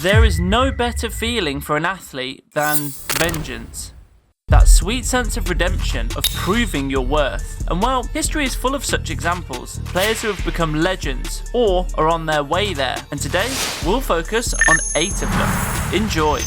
There is no better feeling for an athlete than vengeance. That sweet sense of redemption, of proving your worth. And well, history is full of such examples. Players who have become legends, or are on their way there. And today, we'll focus on 8 of them. Enjoy.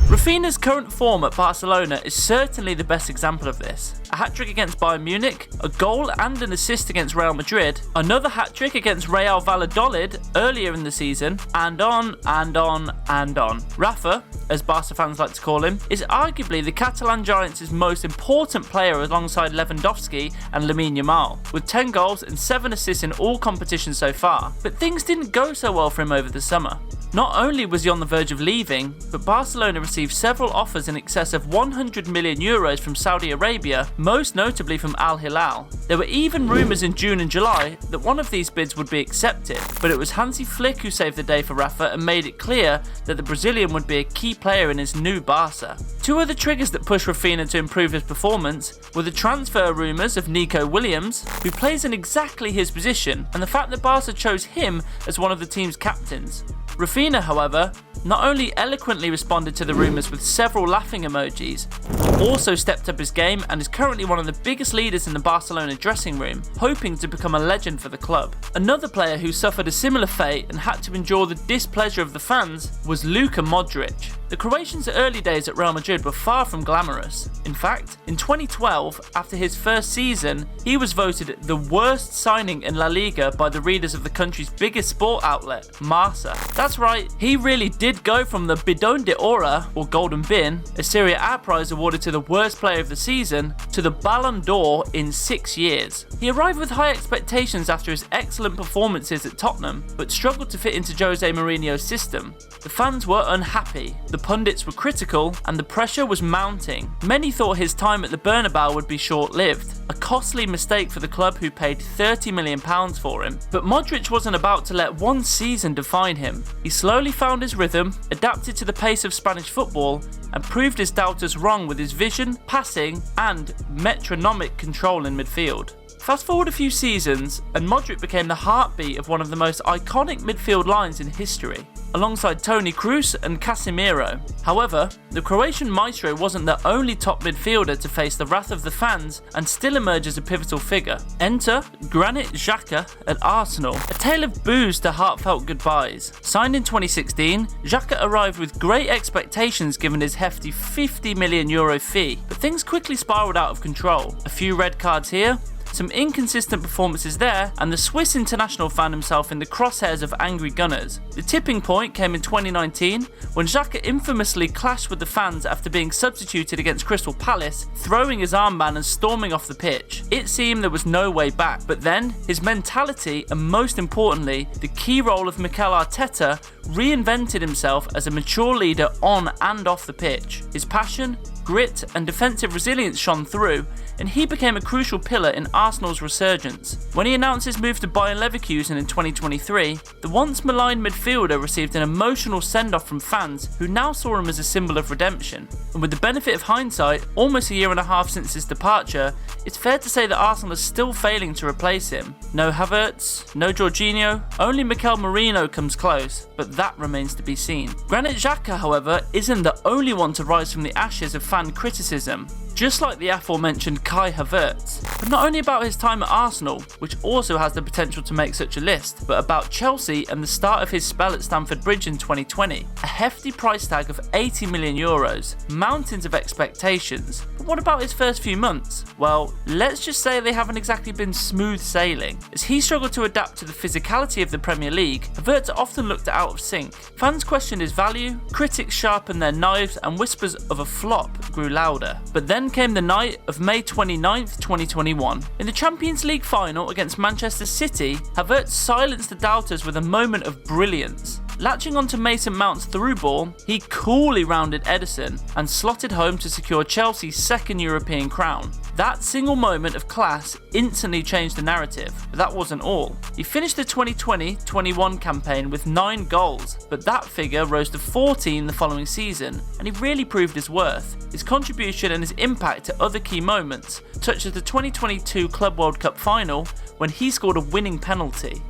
Rafinha's current form at Barcelona is certainly the best example of this. A hat-trick against Bayern Munich, a goal and an assist against Real Madrid, another hat-trick against Real Valladolid earlier in the season, and on and on and on. Rafa, as Barca fans like to call him, is arguably the Catalan Giants' most important player alongside Lewandowski and Lamine Yamal, with 10 goals and 7 assists in all competitions so far. But things didn't go so well for him over the summer. Not only was he on the verge of leaving, but Barcelona received several offers in excess of 100 million euros from Saudi Arabia, most notably from Al Hilal. There were even rumours in June and July that one of these bids would be accepted, but it was Hansi Flick who saved the day for Rafa and made it clear that the Brazilian would be a key player in his new Barca. 2 other triggers that pushed Rafinha to improve his performance were the transfer rumours of Nico Williams, who plays in exactly his position, and the fact that Barca chose him as one of the team's captains. Rafinha, however, not only eloquently responded to the rumours with several laughing emojis, but also stepped up his game and is currently one of the biggest leaders in the Barcelona dressing room, hoping to become a legend for the club. Another player who suffered a similar fate and had to endure the displeasure of the fans was Luka Modric. The Croatian's early days at Real Madrid were far from glamorous. In fact, in 2012, after his first season, he was voted the worst signing in La Liga by the readers of the country's biggest sport outlet, Marca. That's right, he really did go from the Bidon de Oro, or Golden Bin, a Serie A prize awarded to the worst player of the season, to the Ballon d'Or in 6 years. He arrived with high expectations after his excellent performances at Tottenham, but struggled to fit into Jose Mourinho's system. The fans were unhappy, the pundits were critical, and the pressure was mounting. Many thought his time at the Bernabeu would be short-lived, a costly mistake for the club who paid £30 million for him. But Modric wasn't about to let one season define him. He slowly found his rhythm, adapted to the pace of Spanish football, and proved his doubters wrong with his vision, passing, and metronomic control in midfield. Fast forward a few seasons, and Modric became the heartbeat of one of the most iconic midfield lines in history, alongside Toni Kroos and Casemiro. However, the Croatian maestro wasn't the only top midfielder to face the wrath of the fans and still emerge as a pivotal figure. Enter Granit Xhaka at Arsenal, a tale of boos to heartfelt goodbyes. Signed in 2016, Xhaka arrived with great expectations given his hefty €50 million fee, but things quickly spiralled out of control. A few red cards here, some inconsistent performances there, and the Swiss international found himself in the crosshairs of angry Gunners. The tipping point came in 2019 when Xhaka infamously clashed with the fans after being substituted against Crystal Palace, throwing his armband and storming off the pitch. It seemed there was no way back, but then his mentality and most importantly, the key role of Mikel Arteta reinvented himself as a mature leader on and off the pitch. His passion, grit and defensive resilience shone through, and he became a crucial pillar in Arsenal's resurgence. When he announced his move to Bayer Leverkusen in 2023, the once maligned midfielder received an emotional send-off from fans who now saw him as a symbol of redemption. And with the benefit of hindsight, almost a year and a half since his departure, it's fair to say that Arsenal is still failing to replace him. No Havertz, no Jorginho, only Mikel Merino comes close, but that remains to be seen. Granit Xhaka, however, isn't the only one to rise from the ashes of fan criticism, just like the aforementioned Kai Havertz. But not only about his time at Arsenal, which also has the potential to make such a list, but about Chelsea and the start of his spell at Stamford Bridge in 2020. A hefty price tag of €80 million, mountains of expectations. But what about his first few months? Well, let's just say they haven't exactly been smooth sailing. As he struggled to adapt to the physicality of the Premier League, Havertz often looked out of sync. Fans questioned his value, critics sharpened their knives, and whispers of a flop grew louder. But then came the night of May 29th, 2021. In the Champions League final against Manchester City, Havertz silenced the doubters with a moment of brilliance. Latching onto Mason Mount's through ball, he coolly rounded Ederson and slotted home to secure Chelsea's second European crown. That single moment of class instantly changed the narrative, but that wasn't all. He finished the 2020-21 campaign with 9 goals, but that figure rose to 14 the following season, and he really proved his worth. His contribution and his impact at other key moments, such as the 2022 Club World Cup final, when he scored a winning penalty.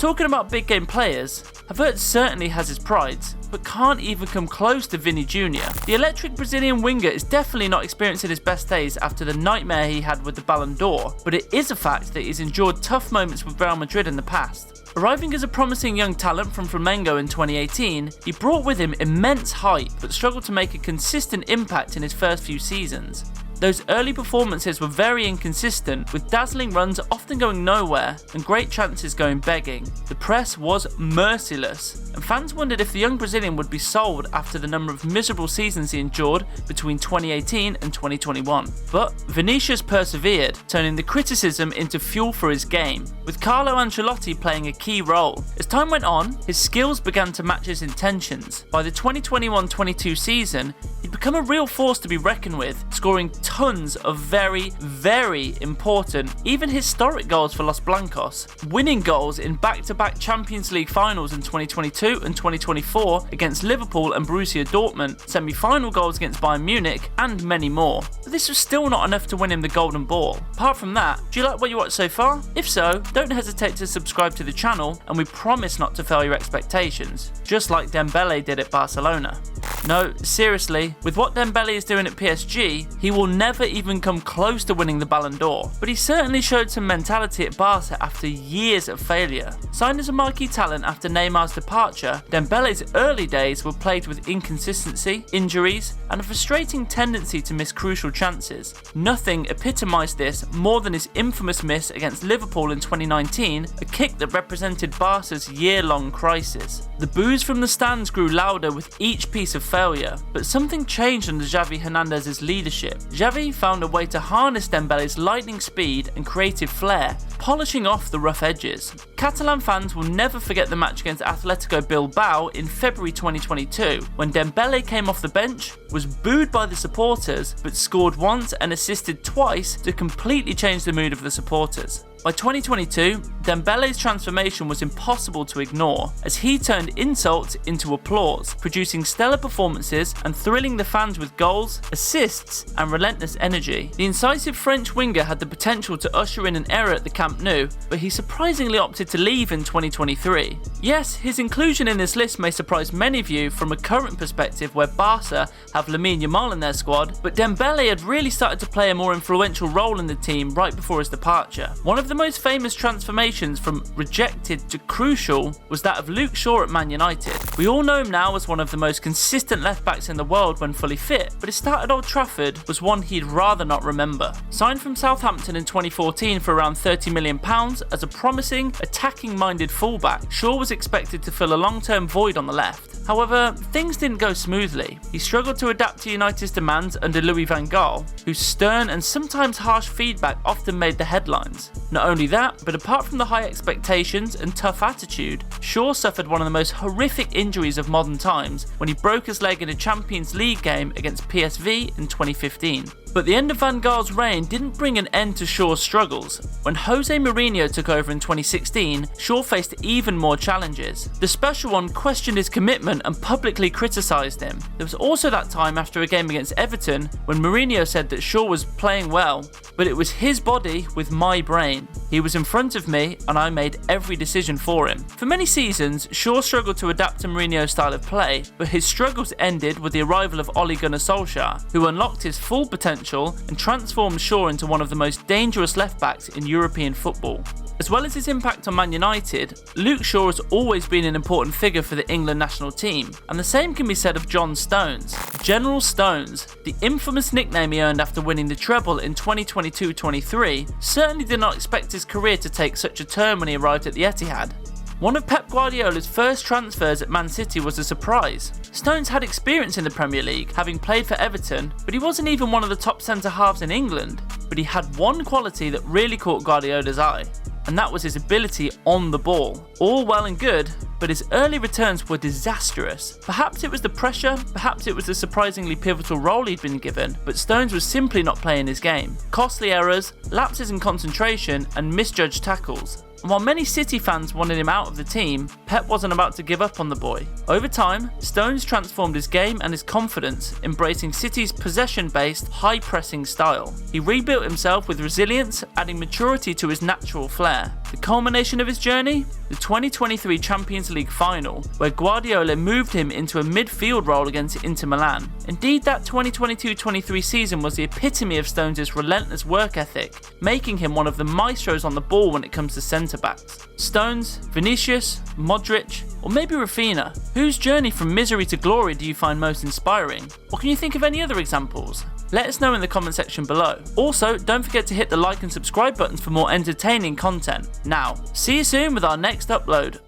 Talking about big game players, Havertz certainly has his prides, but can't even come close to Vini Jr. The electric Brazilian winger is definitely not experiencing his best days after the nightmare he had with the Ballon d'Or, but it is a fact that he's endured tough moments with Real Madrid in the past. Arriving as a promising young talent from Flamengo in 2018, he brought with him immense hype but struggled to make a consistent impact in his first few seasons. Those early performances were very inconsistent, with dazzling runs often going nowhere and great chances going begging. The press was merciless, and fans wondered if the young Brazilian would be sold after the number of miserable seasons he endured between 2018 and 2021. But Vinicius persevered, turning the criticism into fuel for his game, with Carlo Ancelotti playing a key role. As time went on, his skills began to match his intentions. By the 2021-22 season, he'd become a real force to be reckoned with, scoring tons of very, very important, even historic goals for Los Blancos, winning goals in back-to-back Champions League finals in 2022 and 2024 against Liverpool and Borussia Dortmund, semi-final goals against Bayern Munich, and many more. But this was still not enough to win him the Golden Ball. Apart from that, do you like what you watched so far? If so, don't hesitate to subscribe to the channel, and we promise not to fail your expectations, just like Dembele did at Barcelona. No, seriously, with what Dembele is doing at PSG, he will never even come close to winning the Ballon d'Or, but he certainly showed some mentality at Barca after years of failure. Signed as a marquee talent after Neymar's departure, Dembele's early days were plagued with inconsistency, injuries, and a frustrating tendency to miss crucial chances. Nothing epitomised this more than his infamous miss against Liverpool in 2019, a kick that represented Barca's year-long crisis. The boos from the stands grew louder with each piece of failure, but something changed under Xavi Hernandez's leadership. Xavi found a way to harness Dembele's lightning speed and creative flair, polishing off the rough edges. Catalan fans will never forget the match against Atletico Bilbao in February 2022, when Dembele came off the bench, was booed by the supporters, but scored once and assisted twice to completely change the mood of the supporters. By 2022, Dembele's transformation was impossible to ignore, as he turned insults into applause, producing stellar performances and thrilling the fans with goals, assists, and relentless energy. The incisive French winger had the potential to usher in an era at the Camp Nou, but he surprisingly opted to leave in 2023. Yes, his inclusion in this list may surprise many of you from a current perspective where Barca have Lamine Yamal in their squad, but Dembele had really started to play a more influential role in the team right before his departure. One of the most famous transformations from rejected to crucial was that of Luke Shaw at Man United. We all know him now as one of the most consistent left-backs in the world when fully fit, but his start at Old Trafford was one he'd rather not remember. Signed from Southampton in 2014 for around £30 million as a promising, attacking-minded fullback, Shaw was expected to fill a long-term void on the left. However, things didn't go smoothly. He struggled to adapt to United's demands under Louis van Gaal, whose stern and sometimes harsh feedback often made the headlines. Not only that, but apart from the high expectations and tough attitude, Shaw suffered one of the most horrific injuries of modern times when he broke his leg in a Champions League game against PSV in 2015. But the end of Van Gaal's reign didn't bring an end to Shaw's struggles. When Jose Mourinho took over in 2016, Shaw faced even more challenges. The special one questioned his commitment and publicly criticised him. There was also that time after a game against Everton when Mourinho said that Shaw was playing well, but it was his body with my brain. He was in front of me and I made every decision for him. For many seasons, Shaw struggled to adapt to Mourinho's style of play, but his struggles ended with the arrival of Ole Gunnar Solskjaer, who unlocked his full potential and transformed Shaw into one of the most dangerous left-backs in European football. As well as his impact on Man United, Luke Shaw has always been an important figure for the England national team, and the same can be said of John Stones. General Stones, the infamous nickname he earned after winning the treble in 2022-23, certainly did not expect his career to take such a turn when he arrived at the Etihad. One of Pep Guardiola's first transfers at Man City was a surprise. Stones had experience in the Premier League, having played for Everton, but he wasn't even one of the top centre-halves in England. But he had one quality that really caught Guardiola's eye, and that was his ability on the ball. All well and good, but his early returns were disastrous. Perhaps it was the pressure, perhaps it was the surprisingly pivotal role he'd been given, but Stones was simply not playing his game. Costly errors, lapses in concentration, and misjudged tackles. And while many City fans wanted him out of the team, Pep wasn't about to give up on the boy. Over time, Stones transformed his game and his confidence, embracing City's possession-based, high-pressing style. He rebuilt himself with resilience, adding maturity to his natural flair. The culmination of his journey? The 2023 Champions League final, where Guardiola moved him into a midfield role against Inter Milan. Indeed, that 2022-23 season was the epitome of Stones' relentless work ethic, making him one of the maestros on the ball when it comes to centre-backs. Stones, Vinicius, Modric, or maybe Rafinha? Whose journey from misery to glory do you find most inspiring? Or can you think of any other examples? Let us know in the comment section below. Also, don't forget to hit the like and subscribe buttons for more entertaining content. Now, see you soon with our next upload.